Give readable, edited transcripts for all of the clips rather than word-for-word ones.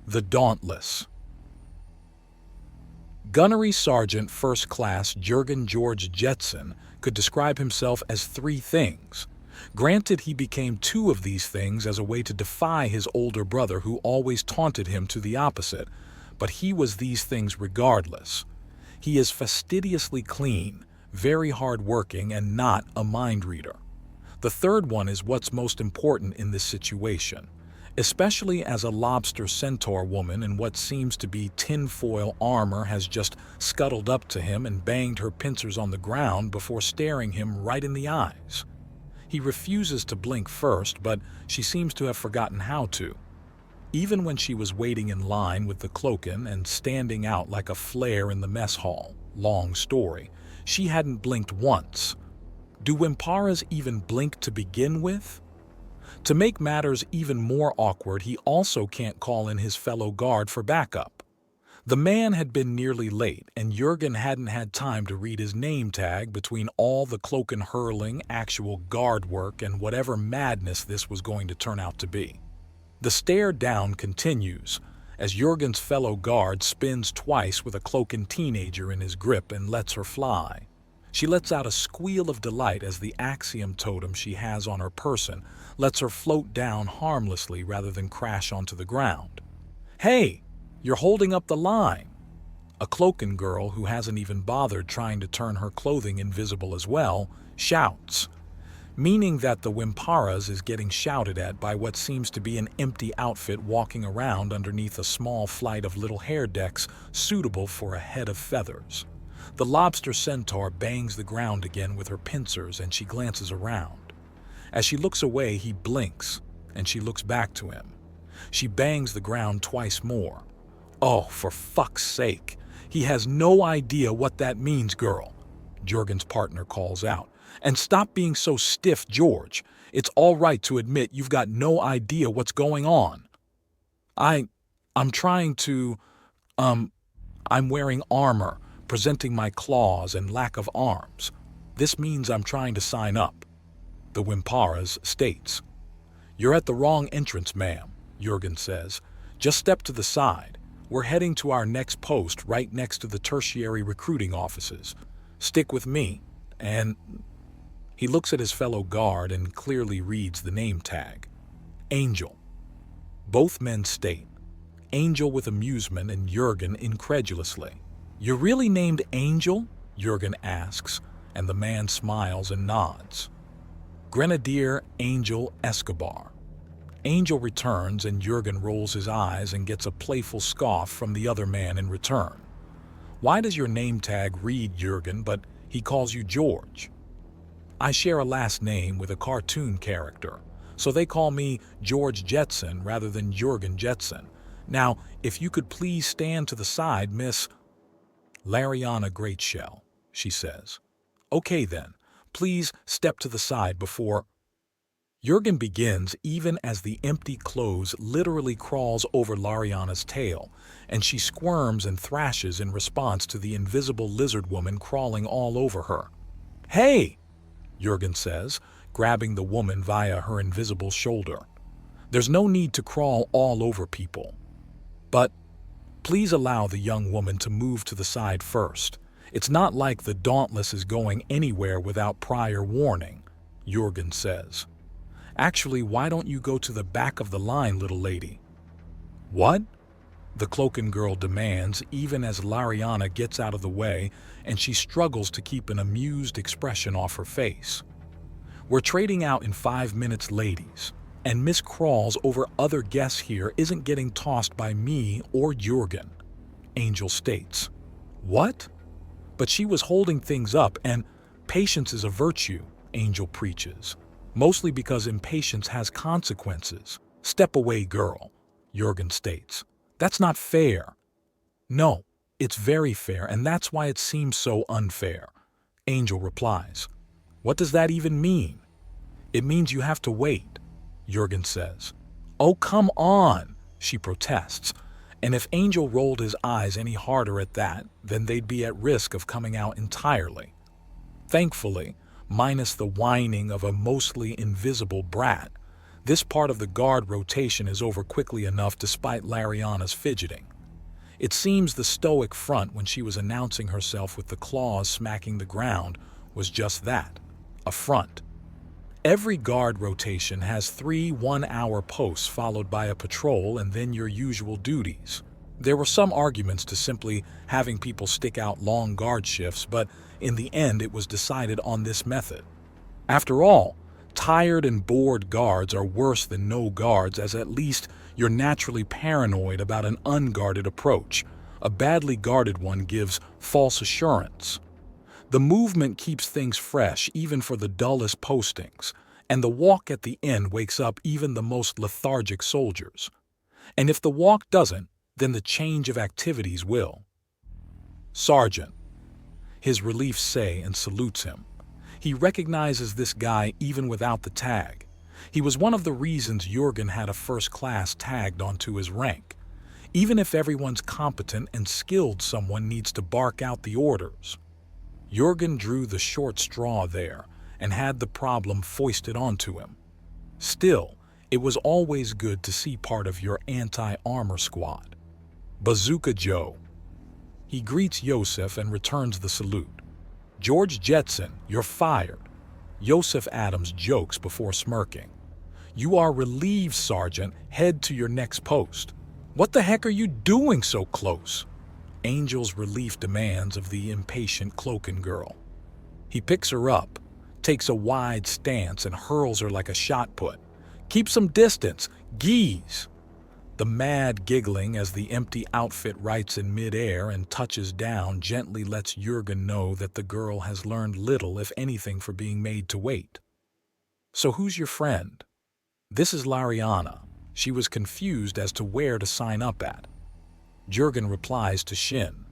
The Dauntless. Gunnery Sergeant First Class Jurgen George Jetson could describe himself as three things. Granted, he became two of these things as a way to defy his older brother who always taunted him to the opposite, but he was these things regardless. He is fastidiously clean, very hard-working, and not a mind reader. The third one is what's most important in this situation, especially as a lobster centaur woman in what seems to be tinfoil armor has just scuttled up to him and banged her pincers on the ground before staring him right in the eyes. He refuses to blink first, but she seems to have forgotten how to. Even when she was waiting in line with the cloakin and standing out like a flare in the mess hall, long story, she hadn't blinked once. Do Wemparas even blink to begin with? To make matters even more awkward, he also can't call in his fellow guard for backup. The man had been nearly late, and Jurgen hadn't had time to read his name tag between all the cloakin hurling, actual guard work, and whatever madness this was going to turn out to be. The stare down continues, as Jurgen's fellow guard spins twice with a cloakin teenager in his grip and lets her fly. She lets out a squeal of delight as the axiom totem she has on her person lets her float down harmlessly rather than crash onto the ground. "Hey, you're holding up the line!" A cloakin girl who hasn't even bothered trying to turn her clothing invisible as well shouts, meaning that the Wemparas is getting shouted at by what seems to be an empty outfit walking around underneath a small flight of little hair decks suitable for a head of feathers. The lobster centaur bangs the ground again with her pincers and she glances around. As she looks away, he blinks, and she looks back to him. She bangs the ground twice more. "Oh, for fuck's sake! He has no idea what that means, girl," Jurgen's partner calls out. "And stop being so stiff, George. It's all right to admit you've got no idea what's going on." I'm trying to, I'm wearing armor, presenting my claws and lack of arms. This means I'm trying to sign up," the Wemparas states. "You're at the wrong entrance, ma'am," Jurgen says. "Just step to the side. We're heading to our next post right next to the tertiary recruiting offices. Stick with me." And he looks at his fellow guard and clearly reads the name tag. Angel. Both men state. Angel with amusement and Jurgen incredulously. "You're really named Angel?" Jurgen asks, and the man smiles and nods. "Grenadier Angel Escobar." Angel returns and Jurgen rolls his eyes and gets a playful scoff from the other man in return. "Why does your name tag read Jurgen, but he calls you George?" "I share a last name with a cartoon character, so they call me George Jetson rather than Jurgen Jetson. Now, if you could please stand to the side, Miss Lariana Greatshell," she says. "Okay then, please step to the side before..." Jurgen begins even as the empty clothes literally crawls over Lariana's tail, and she squirms and thrashes in response to the invisible lizard woman crawling all over her. "Hey!" Jurgen says, grabbing the woman via her invisible shoulder. "There's no need to crawl all over people. But please allow the young woman to move to the side first. It's not like the Dauntless is going anywhere without prior warning," Jurgen says. "Actually, why don't you go to the back of the line, little lady?" "What?" the cloakin girl demands, even as Lariana gets out of the way and she struggles to keep an amused expression off her face. "We're trading out in 5 minutes, ladies, and Miss Crawls over other guests here isn't getting tossed by me or Jurgen," Angel states. "What?" "But she was holding things up, and patience is a virtue," Angel preaches. "Mostly because impatience has consequences. Step away, girl," Jurgen states. "That's not fair." "No, it's very fair, and that's why it seems so unfair," Angel replies. "What does that even mean?" "It means you have to wait," Jurgen says. "Oh, come on," she protests, and if Angel rolled his eyes any harder at that, then they'd be at risk of coming out entirely. Thankfully, minus the whining of a mostly invisible brat, This part of the guard rotation is over quickly enough despite Lariana's fidgeting. It seems the stoic front when she was announcing herself with the claws smacking the ground was just that, a front. Every guard rotation has 3 one-hour posts followed by a patrol and then your usual duties. There were some arguments to simply having people stick out long guard shifts, but in the end it was decided on this method. After all, tired and bored guards are worse than no guards, as at least you're naturally paranoid about an unguarded approach. A badly guarded one gives false assurance. The movement keeps things fresh even for the dullest postings, and the walk at the end wakes up even the most lethargic soldiers. And if the walk doesn't, then the change of activities will. Sergeant. His relief say and salutes him. He recognizes this guy even without the tag. He was one of the reasons Jurgen had a first class tagged onto his rank. Even if everyone's competent and skilled, someone needs to bark out the orders. Jurgen drew the short straw there and had the problem foisted onto him. Still, it was always good to see part of your anti-armor squad. Bazooka Joe. He greets Joseph and returns the salute. George Jetson, you're fired. Joseph Adams jokes before smirking. You are relieved, Sergeant. Head to your next post. What the heck are you doing so close? Angel's relief demands of the impatient cloaking girl. He picks her up, takes a wide stance and hurls her like a shot put. Keep some distance. Geese. The mad giggling as the empty outfit rights in midair and touches down gently lets Jurgen know that the girl has learned little, if anything, for being made to wait. So who's your friend? This is Lariana. She was confused as to where to sign up at. Jurgen replies to Shin.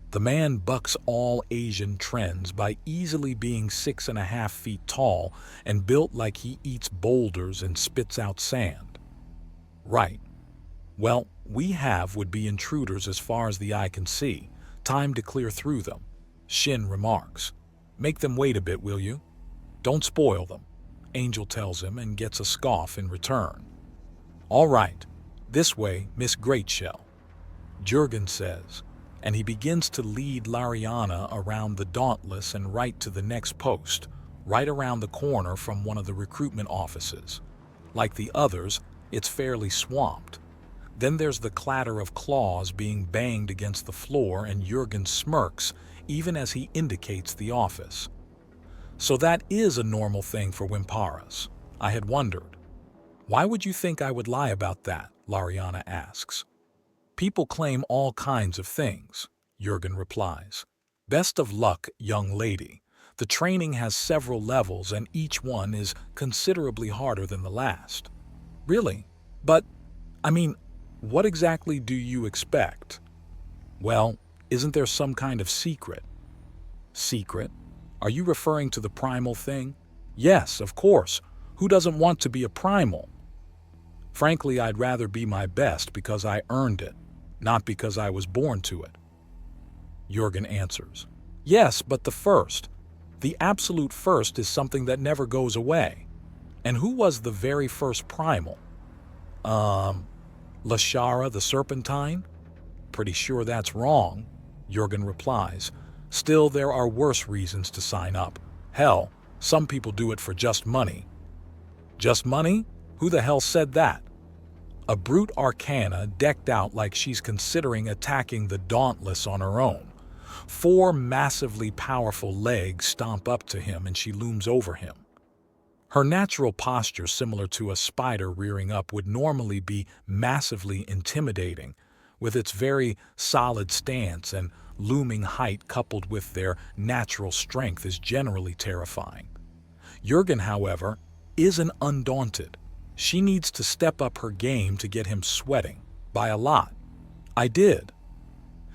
The man bucks all Asian trends by easily being 6.5 feet tall and built like he eats boulders and spits out sand. Right. Well, we would be intruders as far as the eye can see. Time to clear through them. Shin remarks. Make them wait a bit, will you? Don't spoil them, Angel tells him and gets a scoff in return. All right, this way, Miss Greatshell, Jurgen says, and he begins to lead Lariana around the Dauntless and right to the next post, right around the corner from one of the recruitment offices. Like the others, it's fairly swamped. Then there's the clatter of claws being banged against the floor, and Jurgen smirks even as he indicates the office. So that is a normal thing for Wimparas. I had wondered. Why would you think I would lie about that? Lariana asks. People claim all kinds of things, Jurgen replies. Best of luck, young lady. The training has several levels and each one is considerably harder than the last. Really? But, what exactly do you expect? Well, isn't there some kind of secret? Secret? Are you referring to the primal thing? Yes, of course. Who doesn't want to be a primal? Frankly, I'd rather be my best because I earned it, not because I was born to it. Jurgen answers. Yes, but the first. The absolute first is something that never goes away. And who was the very first primal? Lashara the Serpentine? Pretty sure that's wrong, Jurgen replies. Still, there are worse reasons to sign up. Hell, some people do it for just money. Just money? Who the hell said that? A brute Arcana decked out like she's considering attacking the Dauntless on her own. 4 massively powerful legs stomp up to him and she looms over him. Her natural posture, similar to a spider rearing up, would normally be massively intimidating, with its very solid stance and looming height coupled with their natural strength is generally terrifying. Jurgen, however, isn't undaunted. She needs to step up her game to get him sweating, by a lot. I did.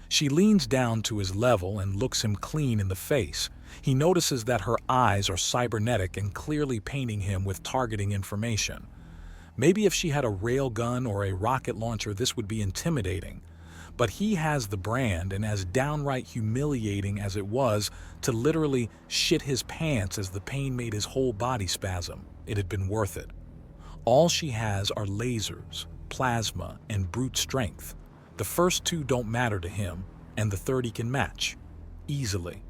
She leans down to his level and looks him clean in the face. He notices that her eyes are cybernetic and clearly painting him with targeting information. Maybe if she had a railgun or a rocket launcher, this would be intimidating. But he has the brand, and as downright humiliating as it was to literally shit his pants as the pain made his whole body spasm, it had been worth it. All she has are lasers, plasma, and brute strength. The first two don't matter to him, and the third he can match. Easily.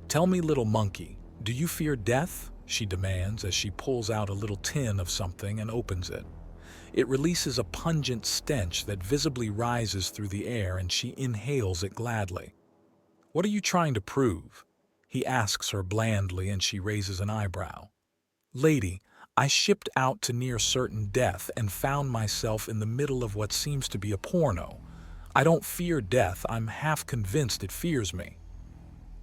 "Tell me, little monkey, do you fear death?" she demands as she pulls out a little tin of something and opens it. It releases a pungent stench that visibly rises through the air, and she inhales it gladly. "What are you trying to prove?" he asks her blandly, and she raises an eyebrow. "Lady, I shipped out to near certain death and found myself in the middle of what seems to be a porno. I don't fear death, I'm half convinced it fears me."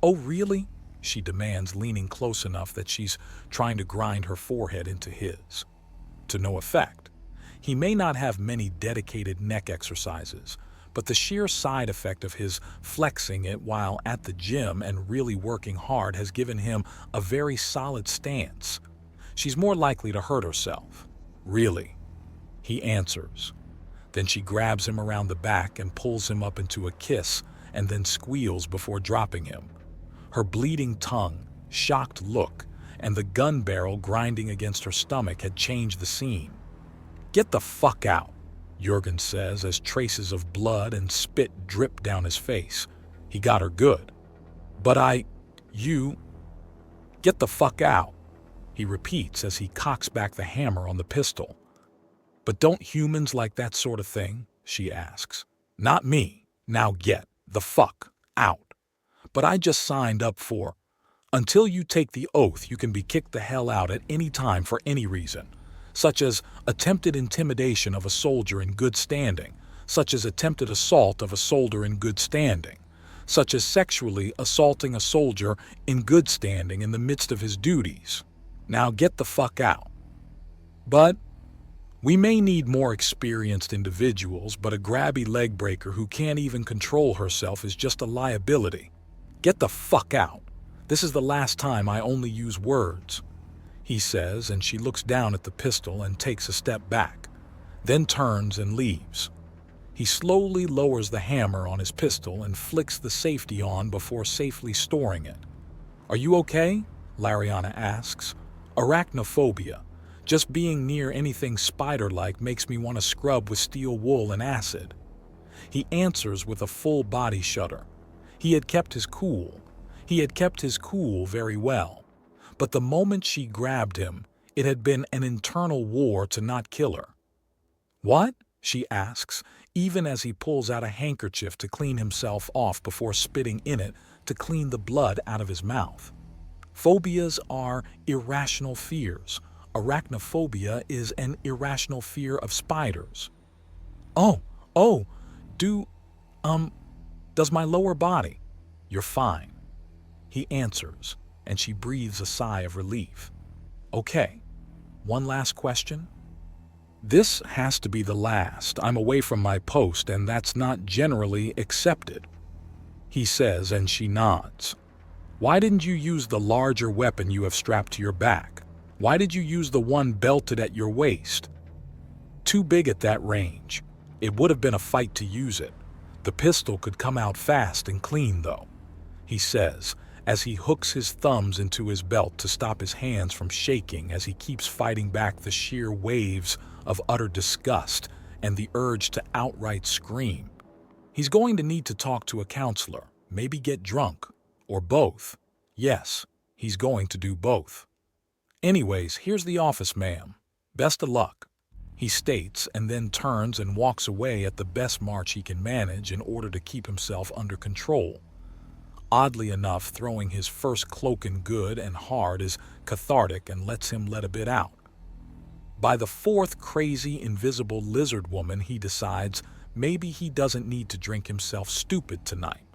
"Oh, really?" she demands, leaning close enough that she's trying to grind her forehead into his. To no effect. He may not have many dedicated neck exercises, but the sheer side effect of his flexing it while at the gym and really working hard has given him a very solid stance. She's more likely to hurt herself. "Really?" he answers. Then she grabs him around the back and pulls him up into a kiss and then squeals before dropping him. Her bleeding tongue, shocked look, and the gun barrel grinding against her stomach had changed the scene. "Get the fuck out," Jurgen says as traces of blood and spit drip down his face. He got her good. "But you... Get the fuck out," he repeats as he cocks back the hammer on the pistol. "But don't humans like that sort of thing?" she asks. "Not me. Now get the fuck out." "But I just signed up for..." "Until you take the oath, you can be kicked the hell out at any time for any reason, such as attempted intimidation of a soldier in good standing, such as attempted assault of a soldier in good standing, such as sexually assaulting a soldier in good standing in the midst of his duties. Now get the fuck out." "But we may need more experienced individuals, but a grabby leg breaker who can't even control herself is just a liability. Get the fuck out. This is the last time I only use words," he says, and she looks down at the pistol and takes a step back, then turns and leaves. He slowly lowers the hammer on his pistol and flicks the safety on before safely storing it. "Are you okay?" Lariana asks. "Arachnophobia. Just being near anything spider-like makes me want to scrub with steel wool and acid." He answers with a full body shudder. He had kept his cool. He had kept his cool very well. But the moment she grabbed him, it had been an internal war to not kill her. "What?" she asks, even as he pulls out a handkerchief to clean himself off before spitting in it to clean the blood out of his mouth. Phobias are irrational fears. Arachnophobia is an irrational fear of spiders. Oh, does my lower body?" "You're fine," he answers, and she breathes a sigh of relief. "Okay, one last question?" "This has to be the last. I'm away from my post, and that's not generally accepted," he says, and she nods. "Why didn't you use the larger weapon you have strapped to your back? Why did you use the one belted at your waist?" "Too big at that range. It would have been a fight to use it. The pistol could come out fast and clean, though," he says, as he hooks his thumbs into his belt to stop his hands from shaking as he keeps fighting back the sheer waves of utter disgust and the urge to outright scream. He's going to need to talk to a counselor, maybe get drunk, or both. Yes, he's going to do both. "Anyways, here's the office, ma'am. Best of luck," he states, and then turns and walks away at the best march he can manage in order to keep himself under control. Oddly enough, throwing his first cloaking good and hard is cathartic and lets him let a bit out. By the fourth crazy invisible lizard woman, he decides maybe he doesn't need to drink himself stupid tonight.